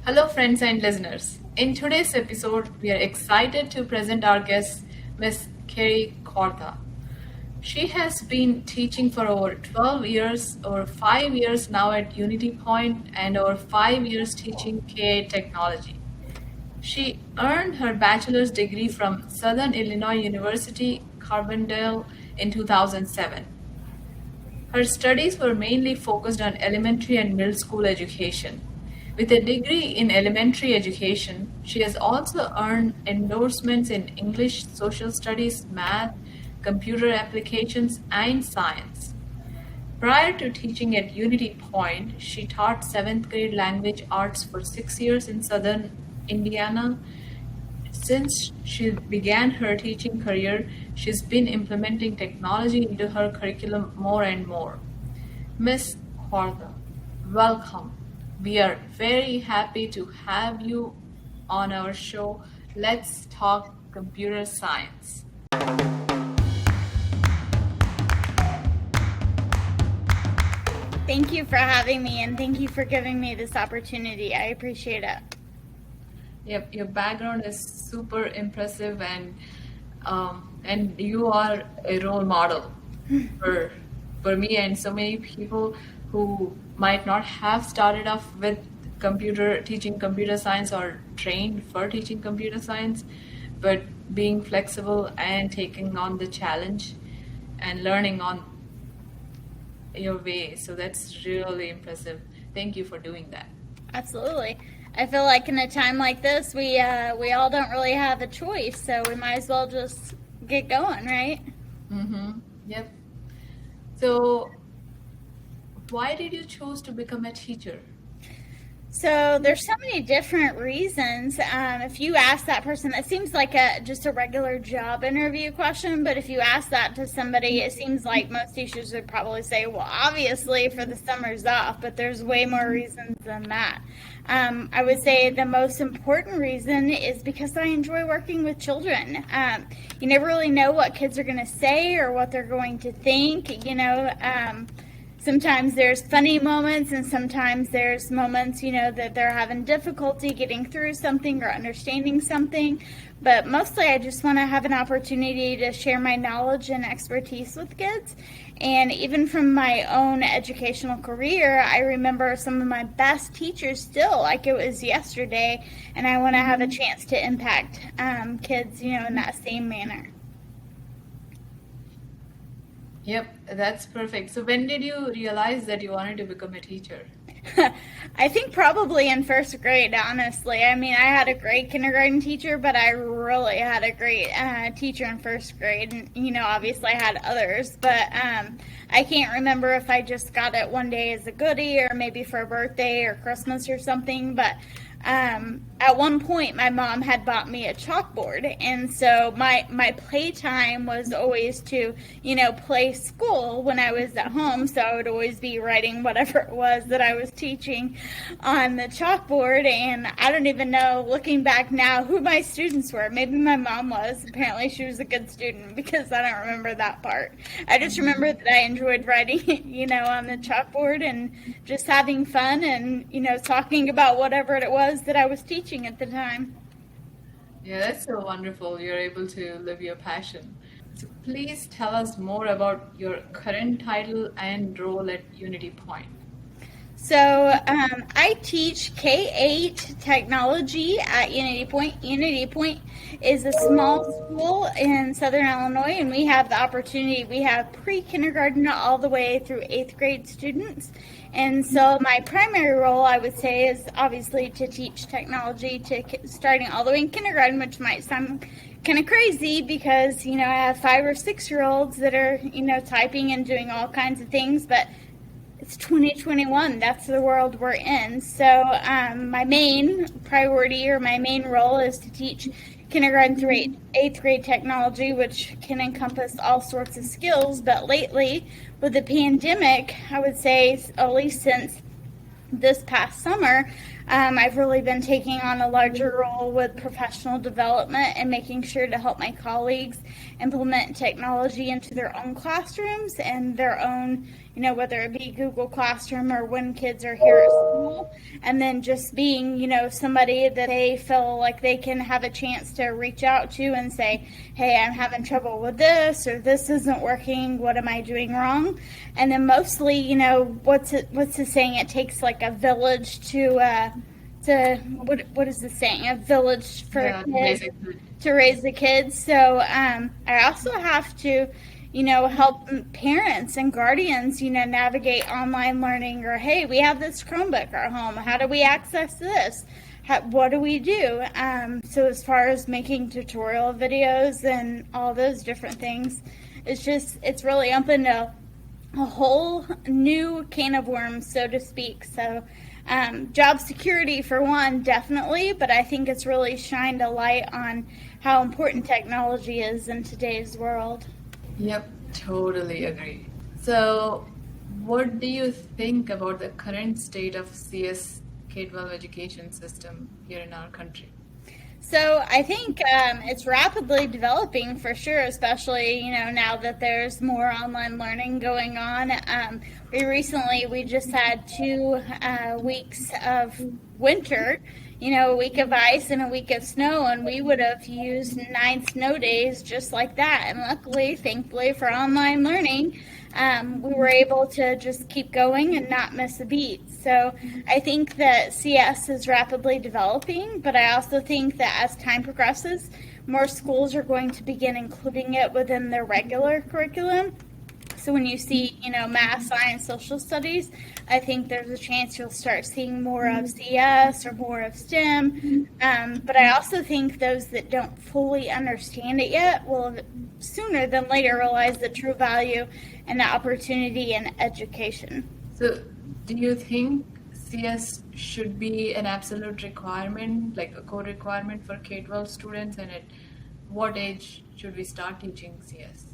Hello, friends and listeners. In today's episode, we are excited to present our guest, Miss Kerri Quarta. She has been teaching for over 12 years, over 5 years now at Unity Point, and over 5 years teaching K-8 technology. She earned her bachelor's degree from Southern Illinois University, Carbondale in 2007. Her studies were mainly focused on elementary and middle school education. With a degree in elementary education, she has also earned endorsements in English, social studies, math, computer applications, and science. Prior to teaching at Unity Point, she taught seventh grade language arts for 6 years in southern Indiana. Since she began her teaching career, she's been implementing technology into her curriculum more and more. Miss Quarta, welcome. We are very happy to have you on our show. Let's talk computer science. Thank you for having me, and thank you for giving me this opportunity. I appreciate it. Yep, your background is super impressive, and you are a role model for for me and so many people who might not have started off with teaching computer science or trained for teaching computer science, but being flexible and taking on the challenge and learning on your way. So that's really impressive. Thank you for doing that. Absolutely. I feel like in a time like this, we all don't really have a choice, so we might as well just get going, right? Mm-hmm. Yep. So, why did you choose to become a teacher? So there's so many different reasons. If you ask that person, it seems like just a regular job interview question, but if you ask that to somebody, it seems like most teachers would probably say, well, obviously for the summers off, but there's way more reasons than that. I would say the most important reason is because I enjoy working with children. You never really know what kids are going to say or what they're going to think, Sometimes there's funny moments, and sometimes there's moments, that they're having difficulty getting through something or understanding something. But mostly I just want to have an opportunity to share my knowledge and expertise with kids. And even from my own educational career, I remember some of my best teachers still, like it was yesterday, and I want to have a chance to impact kids, in that same manner. Yep, that's perfect. So, when did you realize that you wanted to become a teacher? I think probably in first grade, honestly. I mean, I had a great kindergarten teacher, but I really had a great teacher in first grade. And, obviously I had others, but I can't remember if I just got it one day as a goodie or maybe for a birthday or Christmas or something. But at one point, my mom had bought me a chalkboard, and so my playtime was always to, play school when I was at home, so I would always be writing whatever it was that I was teaching on the chalkboard, and I don't even know, looking back now, who my students were. Maybe my mom was. Apparently she was a good student, because I don't remember that part. I just remember that I enjoyed writing, on the chalkboard and just having fun and, talking about whatever it was that I was teaching at the time. Yeah, that's so wonderful. You're able to live your passion. So, please tell us more about your current title and role at Unity Point. So I teach K-8 technology at Unity Point. Unity Point is a small school in Southern Illinois, and we have the opportunity, we have pre-kindergarten all the way through 8th grade students. And so my primary role, I would say, is obviously to teach technology to starting all the way in kindergarten, which might sound kind of crazy because, I have 5 or 6-year-olds that are, typing and doing all kinds of things, but it's 2021. That's the world we're in. So my main priority or my main role is to teach kindergarten through 8th grade technology, which can encompass all sorts of skills. But lately, with the pandemic, I would say at least since this past summer, I've really been taking on a larger role with professional development and making sure to help my colleagues implement technology into their own classrooms and their own, whether it be Google Classroom or when kids are here at school, and then just being, somebody that they feel like they can have a chance to reach out to and say, hey, I'm having trouble with this, or this isn't working, what am I doing wrong? And then mostly, what's the saying? It takes like a village to what is the saying? A village for a kid to raise the kids. So I also have to, help parents and guardians, navigate online learning, or hey, we have this Chromebook at our home. How do we access this? What do we do? So as far as making tutorial videos and all those different things, it's really opened a whole new can of worms, so to speak. So job security for one, definitely, but I think it's really shined a light on how important technology is in today's world. Yep, totally agree. So, what do you think about the current state of CS K-12 education system here in our country? So I think it's rapidly developing for sure, especially, now that there's more online learning going on. We just had 2 weeks of winter, a week of ice and a week of snow, and we would have used 9 snow days just like that. And luckily, thankfully for online learning, we were able to just keep going and not miss a beat. So I think that CS is rapidly developing, but I also think that as time progresses, more schools are going to begin including it within their regular curriculum. So when you see, math, science, social studies, I think there's a chance you'll start seeing more of CS or more of STEM. But I also think those that don't fully understand it yet will sooner than later realize the true value and the opportunity in education. So do you think CS should be an absolute requirement, like a core requirement for K-12 students, and at what age should we start teaching CS?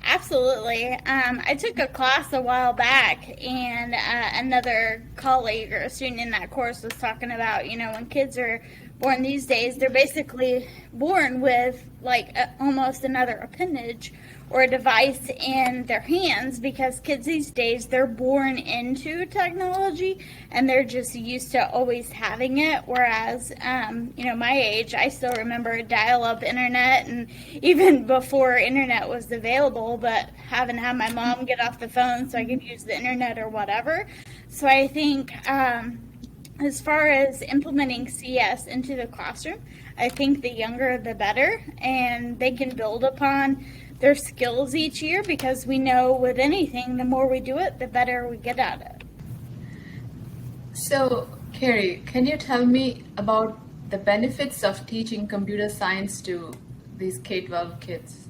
Absolutely. I took a class a while back, and another colleague or a student in that course was talking about, when kids are born these days, they're basically born with like almost another appendage or a device in their hands, because kids these days, they're born into technology and they're just used to always having it. Whereas, my age, I still remember dial-up internet, and even before internet was available, but having to have my mom get off the phone so I could use the internet or whatever. So I think as far as implementing CS into the classroom, I think the younger the better, and they can build upon their skills each year, because we know with anything, the more we do it, the better we get at it. So, Kerri, can you tell me about the benefits of teaching computer science to these K-12 kids?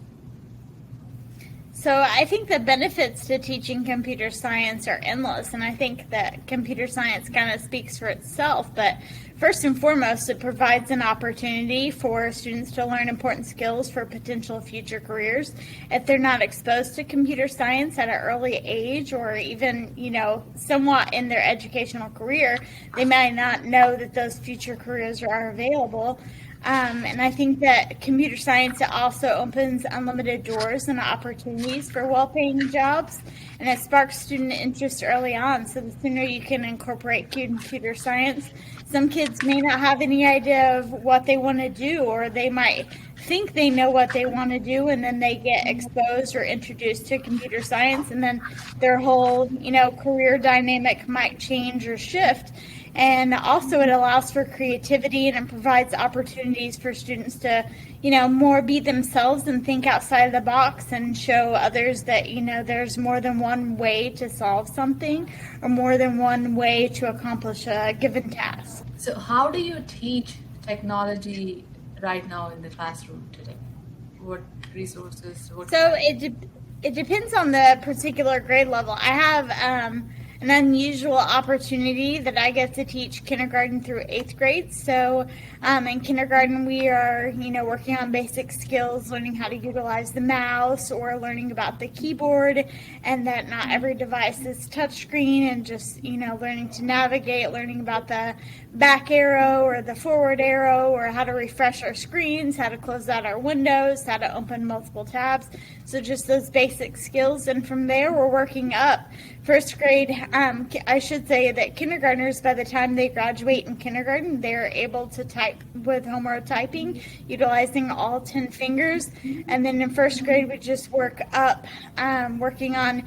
So I think the benefits to teaching computer science are endless, and I think that computer science kind of speaks for itself. But first and foremost, it provides an opportunity for students to learn important skills for potential future careers. If they're not exposed to computer science at an early age, or even, somewhat in their educational career, they might not know that those future careers are available. And I think that computer science also opens unlimited doors and opportunities for well-paying jobs, and it sparks student interest early on. So the sooner you can incorporate computer science, some kids may not have any idea of what they want to do, or they might think they know what they want to do, and then they get exposed or introduced to computer science, and then their whole, career dynamic might change or shift. And also it allows for creativity, and it provides opportunities for students to, more be themselves and think outside of the box, and show others that, there's more than one way to solve something, or more than one way to accomplish a given task. So how do you teach technology right now in the classroom today? What resources? It depends on the particular grade level. I have an unusual opportunity that I get to teach kindergarten through 8th grade. So in kindergarten, we are, working on basic skills, learning how to utilize the mouse, or learning about the keyboard, and that not every device is touchscreen, and just, learning to navigate, learning about the back arrow or the forward arrow, or how to refresh our screens, how to close out our windows, how to open multiple tabs. So just those basic skills. And from there, we're working up First grade, I should say that kindergartners, by the time they graduate in kindergarten, they're able to type with homotyping, utilizing all 10 fingers. And then in first grade, we just work up, working on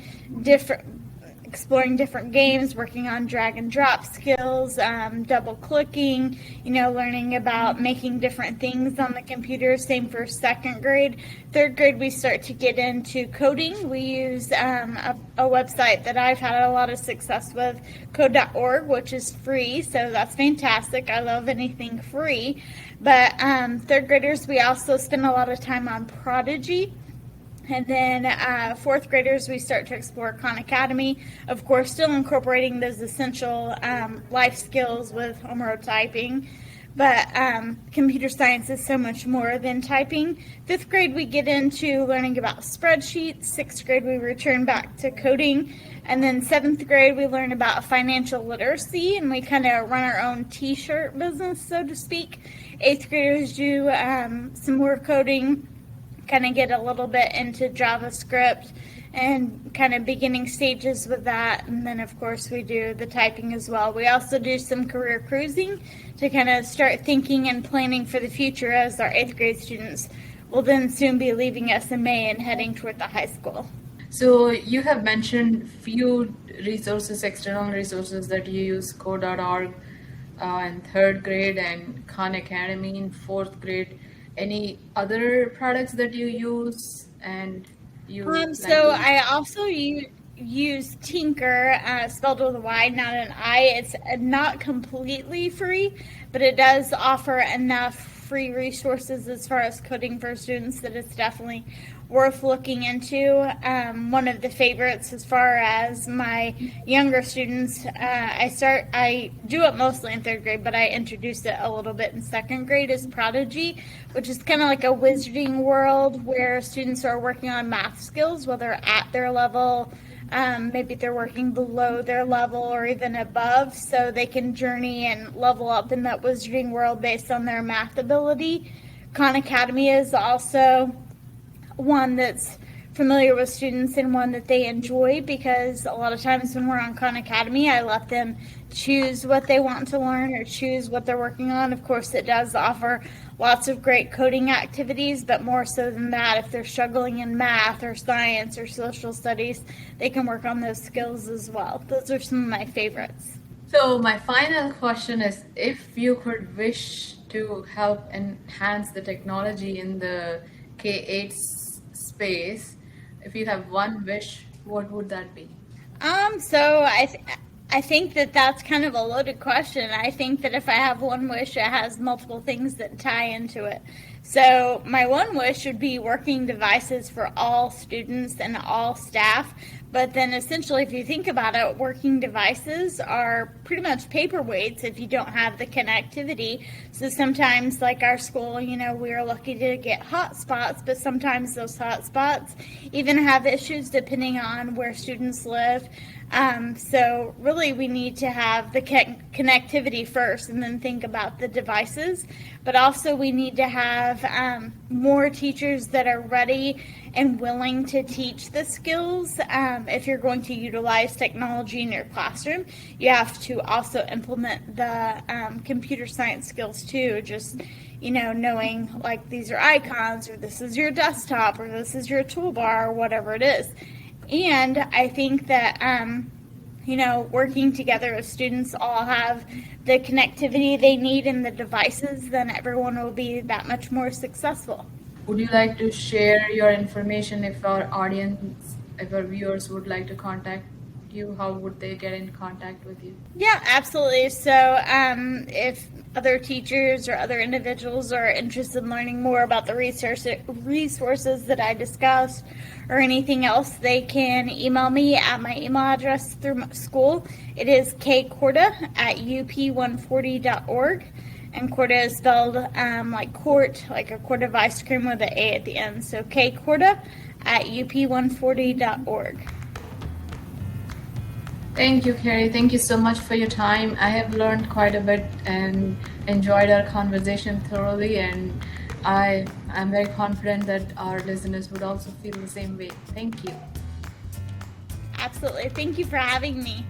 exploring different games, working on drag and drop skills, double clicking, learning about making different things on the computer. Same for second grade. Third grade, we start to get into coding. We use a website that I've had a lot of success with, code.org, which is free. So that's fantastic. I love anything free. But third graders, we also spend a lot of time on Prodigy. And then fourth graders, we start to explore Khan Academy. Of course, still incorporating those essential life skills with homotyping. But computer science is so much more than typing. Fifth grade, we get into learning about spreadsheets. Sixth grade, we return back to coding. And then seventh grade, we learn about financial literacy, and we kind of run our own t-shirt business, so to speak. Eighth graders do some more coding, kind of get a little bit into JavaScript and kind of beginning stages with that. And then, of course, we do the typing as well. We also do some career cruising to kind of start thinking and planning for the future, as our 8th grade students will then soon be leaving SMA and heading toward the high school. So you have mentioned few resources, external resources that you use, code.org in third grade and Khan Academy in fourth grade. Any other products that you use and you? So I also use Tinker, spelled with a Y, not an I. It's not completely free, but it does offer enough free resources as far as coding for students that it's definitely worth looking into. One of the favorites as far as my younger students, I do it mostly in third grade, but I introduced it a little bit in second grade, is Prodigy, which is kind of like a wizarding world where students are working on math skills, whether at their level, maybe they're working below their level or even above, so they can journey and level up in that wizarding world based on their math ability. Khan Academy is also one that's familiar with students and one that they enjoy, because a lot of times when we're on Khan Academy, I let them choose what they want to learn or choose what they're working on. Of course, it does offer lots of great coding activities, but more so than that, if they're struggling in math or science or social studies, they can work on those skills as well. Those are some of my favorites. So my final question is, if you could wish to help enhance the technology in the K-8 space, if you have one wish, what would that be? So I think that that's kind of a loaded question. I think that if I have one wish, it has multiple things that tie into it. So my one wish would be working devices for all students and all staff. But then essentially, if you think about it, working devices are pretty much paperweights if you don't have the connectivity. So sometimes, like our school, we are lucky to get hotspots, but sometimes those hotspots even have issues depending on where students live. So really, we need to have the connectivity first and then think about the devices. But also, we need to have more teachers that are ready and willing to teach the skills. If you're going to utilize technology in your classroom, you have to also implement the computer science skills too. Just knowing like these are icons, or this is your desktop, or this is your toolbar, or whatever it is. And I think that working together as students all have the connectivity they need in the devices, then everyone will be that much more successful. Would you like to share your information if our audience, if our viewers would like to contact you? How would they get in contact with you? Yeah, absolutely. So if other teachers or other individuals are interested in learning more about the resources that I discussed or anything else, they can email me at my email address through school. It is kquarta@up140.org. And Quarta is spelled like quart, like a quart of ice cream with an A at the end. So kquarta@up140.org. Thank you, Kerri. Thank you so much for your time. I have learned quite a bit and enjoyed our conversation thoroughly, and I'm very confident that our listeners would also feel the same way. Thank you. absolutely. Thank you for having me.